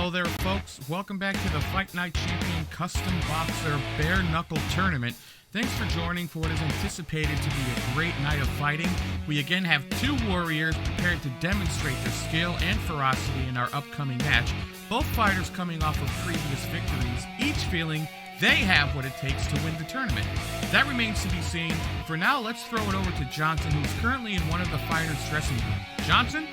Hello there, folks. Welcome back to the Fight Night Champion Custom Boxer BareKnuckle Tournament. Thanks for joining for what is anticipated to be a great night of fighting. We again have two warriors prepared to demonstrate their skill and ferocity in our upcoming match. Both fighters coming off of previous victories, each feeling they have what it takes to win the tournament. That remains to be seen. For now, let's throw it over to Johnson, who's currently in one of the fighters' dressing room. Johnson?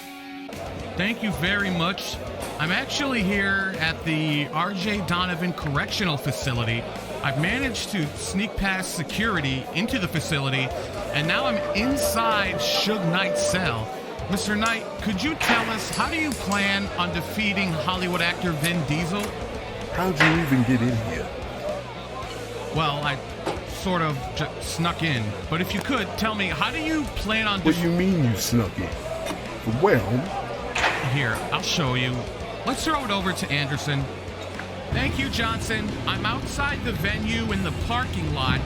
Thank you very much. I'm actually here at the RJ Donovan Correctional Facility. I've managed to sneak past security into the facility, and now I'm inside Suge Knight's cell. Mr. Knight, could you tell us, how do you plan on defeating Hollywood actor Vin Diesel? How'd you even get in here? Well, I sort of just snuck in. But if you could, tell me, how do you plan on... What do you mean you snuck in? From where, homie? Here, I'll show you. Let's throw it over to Anderson. Thank you, Johnson. I'm outside the venue in the parking lot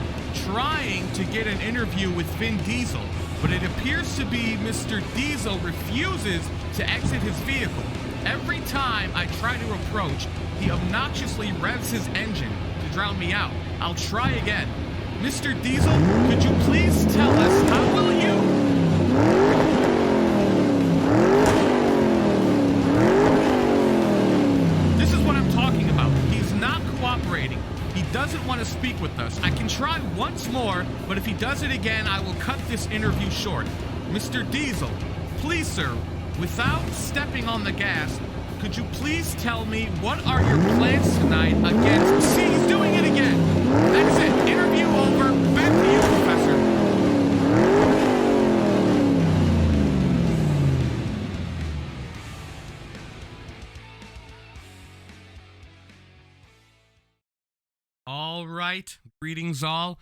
trying to get an interview with Vin Diesel, but it appears to be Mr. Diesel refuses to exit his vehicle. Every time I try to approach, he obnoxiously revs his engine to drown me out. I'll try again. Mr. Diesel, could you please tell us, how will you... He doesn't want to speak with us. I can try once more, but if he does it again, I will cut this interview short. Mr. Diesel, please, sir, without stepping on the gas, could you please tell me what are your plans tonight against... See, he's doing it again. That's it. Interview over. Back to you, Professor. All right, greetings all.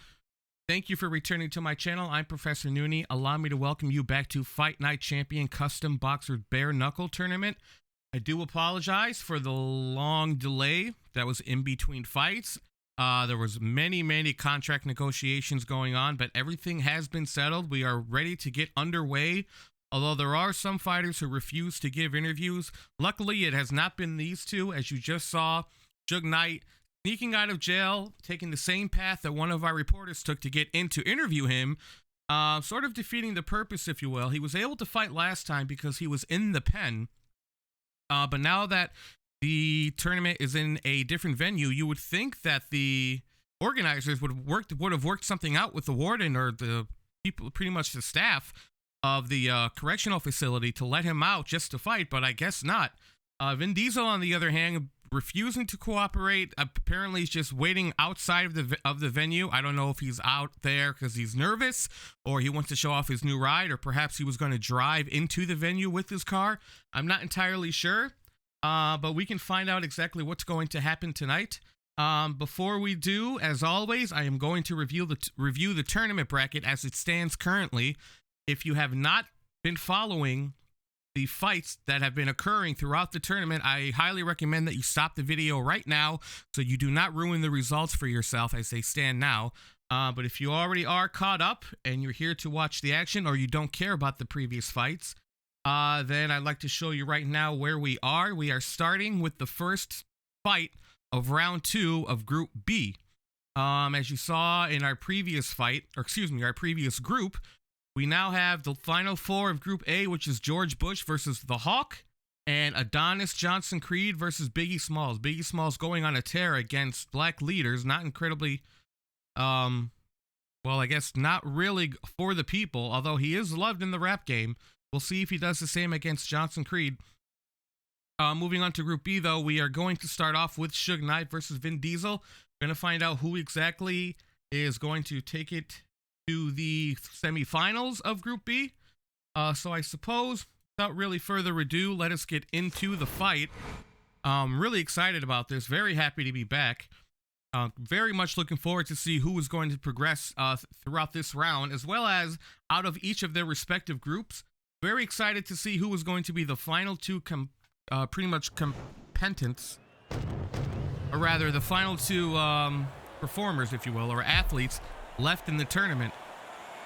Thank you for returning to my channel. I'm Professor Nooney. Allow me to welcome you back to Fight Night Champion Custom Boxer BareKnuckle Tournament. I do apologize for the long delay that was in between fights. There was many contract negotiations going on, but everything has been settled. We are ready to get underway. Although there are some fighters who refuse to give interviews. Luckily, it has not been these two, as you just saw. Suge Knight sneaking out of jail, taking the same path that one of our reporters took to get in to interview him, sort of defeating the purpose, if you will. He was able to fight last time because he was in the pen, but now that the tournament is in a different venue, you would think that the organizers would have worked something out with the warden or the people, pretty much the staff of the correctional facility, to let him out just to fight, but I guess not. Vin Diesel, on the other hand, refusing to cooperate. Apparently he's just waiting outside of the venue. I don't know if he's out there because he's nervous, or he wants to show off his new ride, or perhaps he was going to drive into the venue with his car. I'm not entirely sure, but we can find out exactly what's going to happen tonight. Before we do, as always, I am going to review the tournament bracket as it stands currently. If you have not been following the fights that have been occurring throughout the tournament, I highly recommend that you stop the video right now so you do not ruin the results for yourself as they stand now. But if you already are caught up and you're here to watch the action, or you don't care about the previous fights, then I'd like to show you right now where we are. We are starting with the first fight of round 2 of Group B. As you saw in our previous fight, or excuse me, our previous group, we now have the final 4 of Group A, which is George Bush versus The Hawk, and Adonis Johnson Creed versus Biggie Smalls. Biggie Smalls going on a tear against black leaders, not incredibly, well, I guess not really for the people, although he is loved in the rap game. We'll see if he does the same against Johnson Creed. Moving on to Group B, though, we are going to start off with Suge Knight versus Vin Diesel. We're going to find out who exactly is going to take it to the semifinals of Group B. So I suppose, without really further ado, let us get into the fight. Really excited about this. Very happy to be back. Very much looking forward to see who is going to progress throughout this round, as well as out of each of their respective groups. Very excited to see who is going to be the final two pretty much competents, or rather the final two performers, if you will, or athletes left in the tournament.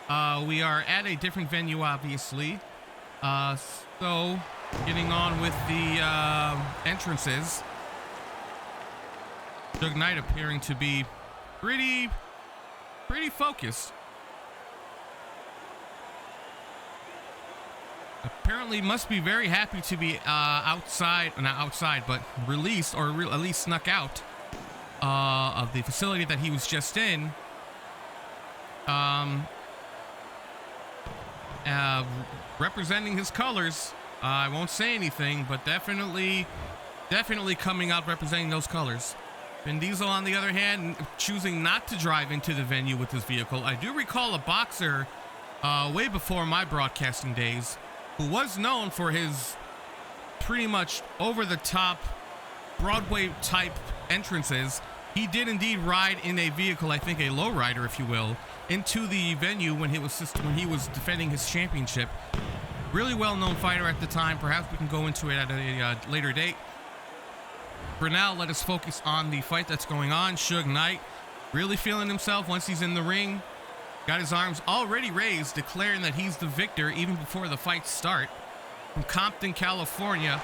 We are at a different venue, obviously. So getting on with the entrances. Suge Knight appearing to be pretty focused. Apparently must be very happy to be released, or at least snuck out of the facility that he was just in. Representing his colors. I won't say anything, but definitely coming out representing those colors. Vin Diesel, on the other hand, choosing not to drive into the venue with his vehicle. I do recall a boxer way before my broadcasting days who was known for his pretty much over-the-top Broadway-type entrances. He did indeed ride in a vehicle, I think a lowrider, if you will, into the venue when he was defending his championship. Really well-known fighter at the time. Perhaps we can go into it at a later date. For now, let us focus on the fight that's going on. Suge Knight really feeling himself once he's in the ring. Got his arms already raised, declaring that he's the victor even before the fights start. From Compton, California,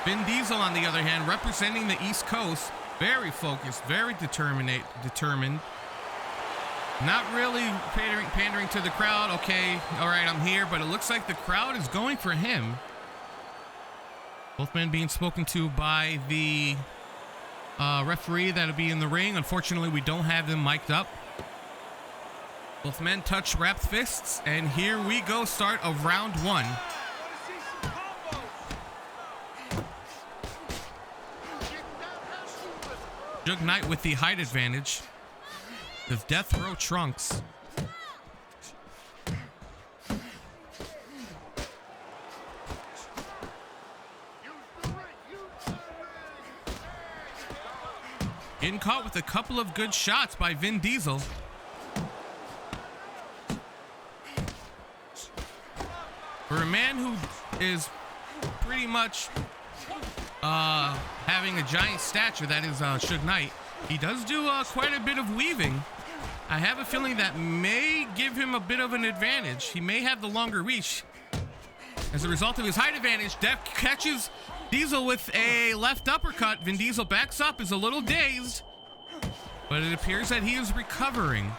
Vin Diesel, on the other hand, representing the East Coast, very focused, very determined. Not really pandering to the crowd. Okay, all right, I'm here, but it looks like the crowd is going for him. Both men being spoken to by the referee that'll be in the ring. Unfortunately, we don't have them mic'd up. Both men touch wrapped fists, and here we go, start of round one. Suge Knight with the height advantage. The death row trunks. Getting caught with a couple of good shots by Vin Diesel. For a man who is pretty much having a giant stature, that is Suge Knight, he does do quite a bit of weaving. I have a feeling that may give him a bit of an advantage. He may have the longer reach. As a result of his height advantage, Def catches Diesel with a left uppercut. Vin Diesel backs up, is a little dazed, but it appears that he is recovering.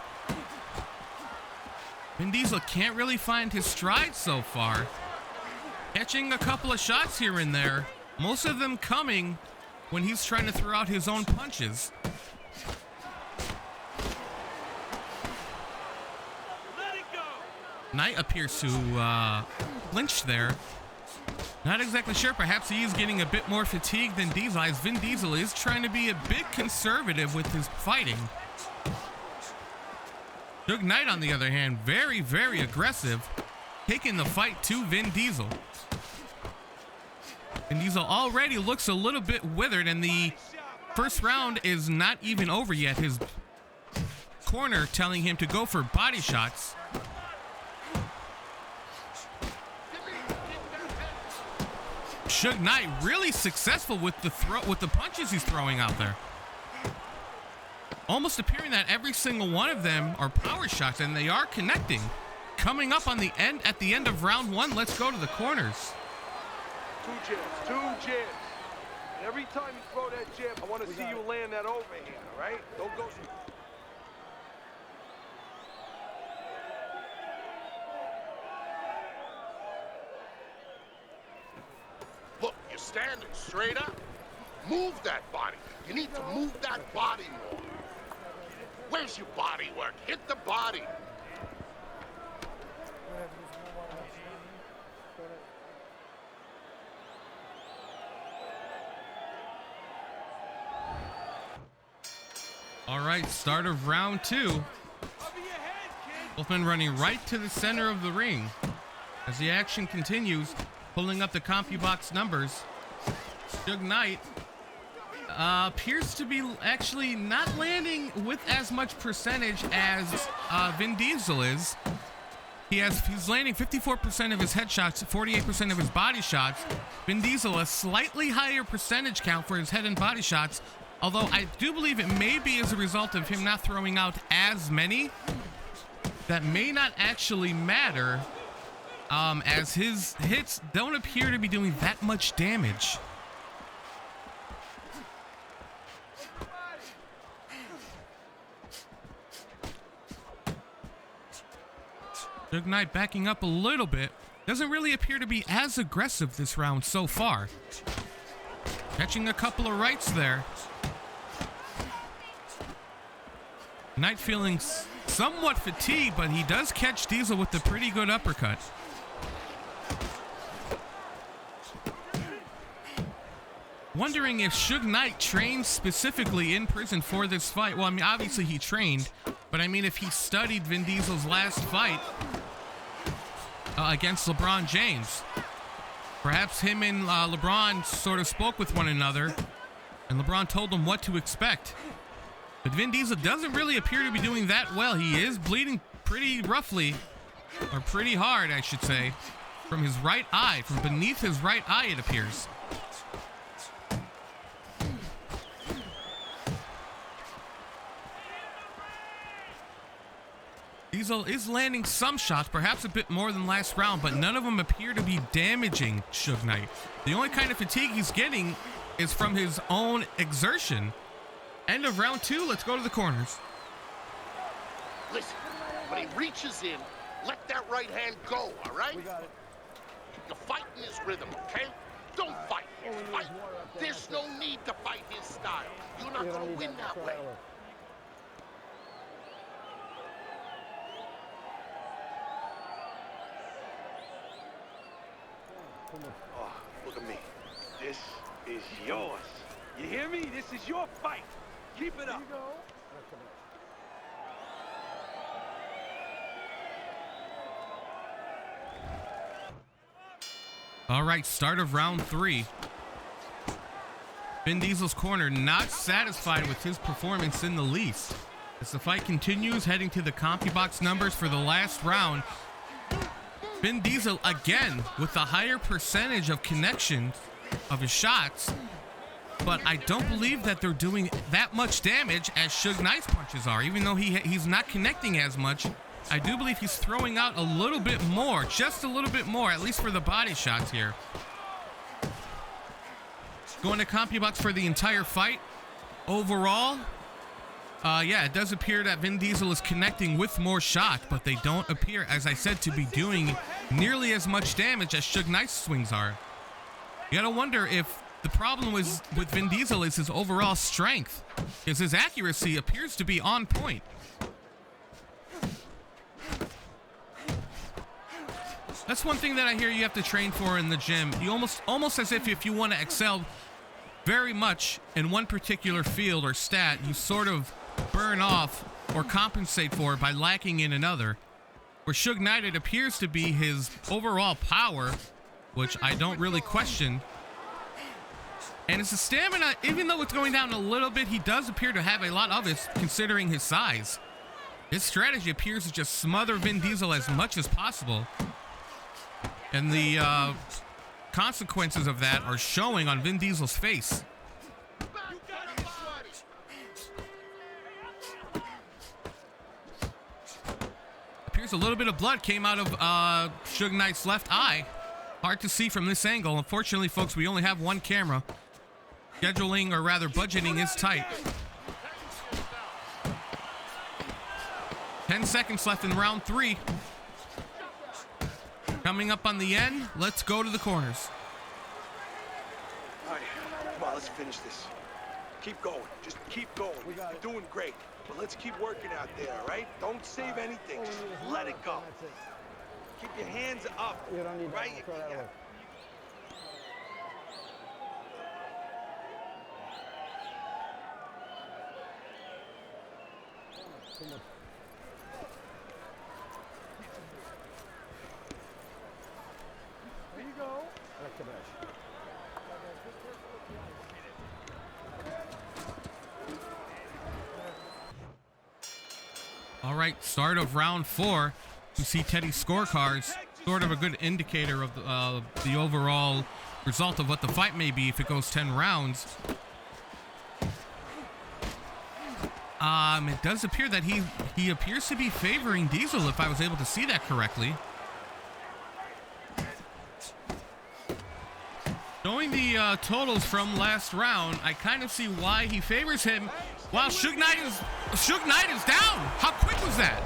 Vin Diesel can't really find his stride so far. Catching a couple of shots here and there, most of them coming when he's trying to throw out his own punches. Knight appears to flinch there. Not exactly sure. Perhaps he is getting a bit more fatigued than Diesel, as Vin Diesel is trying to be a bit conservative with his fighting. Suge Knight, on the other hand, very, very aggressive, taking the fight to Vin Diesel. Vin Diesel already looks a little bit withered, and the first round is not even over yet. His corner telling him to go for body shots. Suge Knight really successful with the punches he's throwing out there. Almost appearing that every single one of them are power shots, and they are connecting. Coming up on the end, at the end of round one, let's go to the corners. Two jabs. And every time you throw that jab, I want to see you land that overhand, all right? Don't go. Look, you're standing straight up. Move that body. You need to move that body more. Where's your body work? Hit the body. All right, start of round two. Both men running right to the center of the ring. As the action continues, pulling up the CompuBox numbers, Suge Knight appears to be actually not landing with as much percentage as Vin Diesel is. He's landing 54% of his headshots, 48% of his body shots. Vin Diesel a slightly higher percentage count for his head and body shots, although I do believe it may be as a result of him not throwing out as many. That may not actually matter, as his hits don't appear to be doing that much damage. Suge Knight backing up a little bit. Doesn't really appear to be as aggressive this round so far. Catching a couple of rights there. Knight feeling somewhat fatigued, but he does catch Diesel with a pretty good uppercut. Wondering if Suge Knight trained specifically in prison for this fight. Well, I mean, obviously he trained, but I mean, if he studied Vin Diesel's last fight against LeBron James, perhaps him and LeBron sort of spoke with one another, and LeBron told him what to expect. But Vin Diesel doesn't really appear to be doing that well. He is bleeding pretty roughly, or pretty hard, I should say, from his right eye, from beneath his right eye, it appears. Diesel is landing some shots, perhaps a bit more than last round, but none of them appear to be damaging Suge Knight. The only kind of fatigue he's getting is from his own exertion. End of round 2, let's go to the corners. Listen, when he reaches in, let that right hand go, all right? We got it. You're fighting his rhythm, okay? Don't fight his fight. There's no need to fight his style. You're not gonna win that way. Oh, look at me. This is yours. You hear me? This is your fight. Keep it up. All right, start of round 3. Vin Diesel's corner not satisfied with his performance in the least. As the fight continues, heading to the CompuBox numbers for the last round. Vin Diesel again with the higher percentage of connection of his shots, but I don't believe that they're doing that much damage as Suge Knight's punches are. Even though he's not connecting as much, I do believe he's throwing out a little bit more, just a little bit more, at least for the body shots here. Going to CompuBox for the entire fight. Overall, yeah, it does appear that Vin Diesel is connecting with more shots, but they don't appear, as I said, to be doing nearly as much damage as Suge Knight's swings are. You gotta wonder if the problem with Vin Diesel is his overall strength, because his accuracy appears to be on point. That's one thing that I hear you have to train for in the gym. You almost as if you want to excel very much in one particular field or stat, you sort of burn off or compensate for it by lacking in another. Where Suge Knight, it appears to be his overall power, which I don't really question. And it's the stamina, even though it's going down a little bit, he does appear to have a lot of it considering his size. His strategy appears to just smother Vin Diesel as much as possible. And the consequences of that are showing on Vin Diesel's face. Appears a little bit of blood came out of Suge Knight's left eye. Hard to see from this angle. Unfortunately, folks, we only have one camera. Scheduling, or rather budgeting, is tight. 10 seconds left in round 3. Coming up on the end, let's go to the corners. All right, come on, let's finish this. Keep going. Just keep going. You're doing great. But let's keep working out there, all right? Don't save anything. Just let it go. Keep your hands up. You don't need right? Throw that away. There you go. All right, start of round 4. You see Teddy's scorecards, sort of a good indicator of the overall result of what the fight may be if it goes 10 rounds. It does appear that he appears to be favoring Diesel, if I was able to see that correctly. Showing the totals from last round, I kind of see why he favors him. Wow, Suge Knight is down. How quick was that?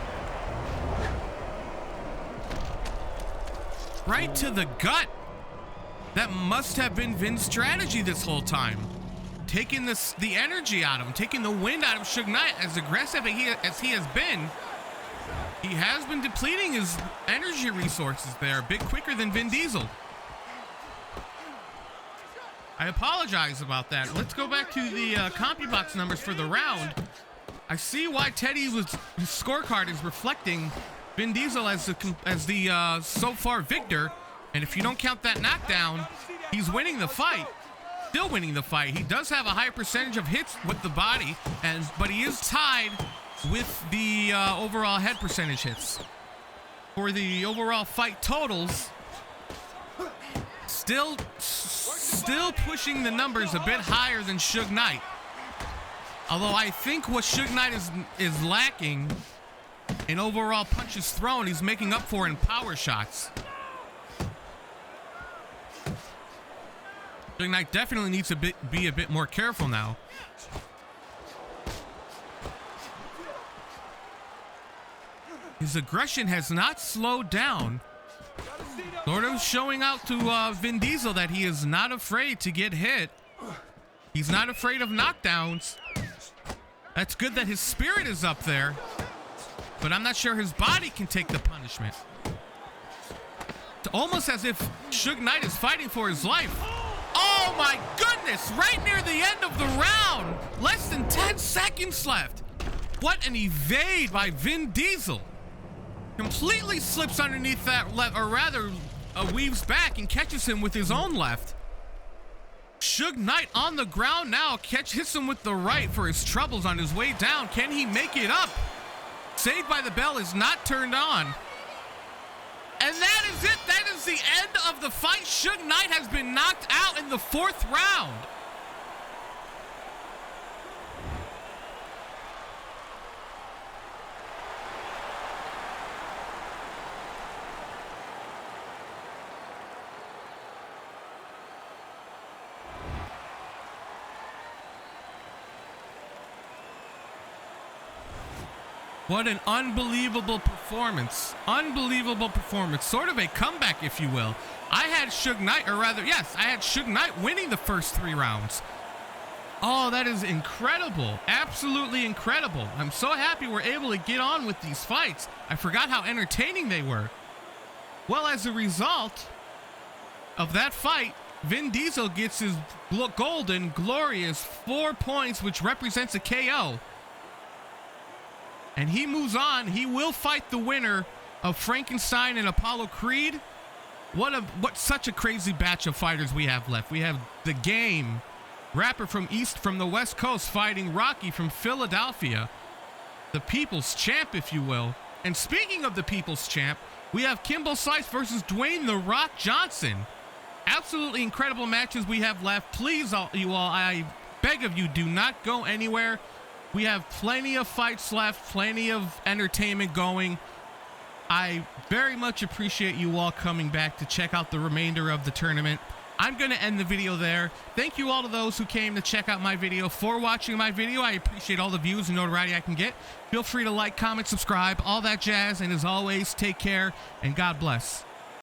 right to the gut. That must have been Vin's strategy this whole time. Taking the energy out of him, taking the wind out of Suge Knight. As aggressive as he has been, he has been depleting his energy resources there a bit quicker than Vin Diesel. I apologize about that. Let's go back to the CompuBox numbers for the round. I see why his scorecard is reflecting Vin Diesel as the so far victor. And if you don't count that knockdown, he's winning the fight. Still winning the fight. He does have a high percentage of hits with the body, but he is tied with the overall head percentage hits. For the overall fight totals, still pushing the numbers a bit higher than Suge Knight. Although I think what Suge Knight is lacking in overall punches thrown, he's making up for in power shots. Suge Knight definitely needs to be a bit more careful now. His aggression has not slowed down. Sort of showing out to Vin Diesel that he is not afraid to get hit. He's not afraid of knockdowns. That's good that his spirit is up there, but I'm not sure his body can take the punishment. It's almost as if Suge Knight is fighting for his life. Oh my goodness, right near the end of the round. Less than 10 seconds left. What an evade by Vin Diesel. Completely slips underneath that left, or rather weaves back and catches him with his own left. Suge Knight on the ground now, hits him with the right for his troubles on his way down. Can he make it up? Saved by the Bell is not turned on. And that is it. That is the end of the fight. Suge Knight has been knocked out in the 4th round. What an unbelievable performance. Unbelievable performance. Sort of a comeback, if you will. I had Suge Knight, or rather, yes, I had Suge Knight winning the first 3 rounds. Oh, that is incredible. Absolutely incredible. I'm so happy we're able to get on with these fights. I forgot how entertaining they were. Well, as a result of that fight, Vin Diesel gets his golden, glorious 4 points, which represents a KO. And he moves on. He will fight the winner of Frankenstein and Apollo Creed. What such a crazy batch of fighters we have left. We have The Game, rapper from the West Coast, fighting Rocky from Philadelphia. The People's Champ, if you will. And speaking of the People's Champ, we have Kimbo Slice versus Dwayne The Rock Johnson. Absolutely incredible matches we have left. Please, you all, I beg of you, do not go anywhere. We have plenty of fights left, plenty of entertainment going. I very much appreciate you all coming back to check out the remainder of the tournament. I'm going to end the video there. Thank you all to those who came to check out my video. For watching my video, I appreciate all the views and notoriety I can get. Feel free to like, comment, subscribe, all that jazz. And as always, take care and God bless.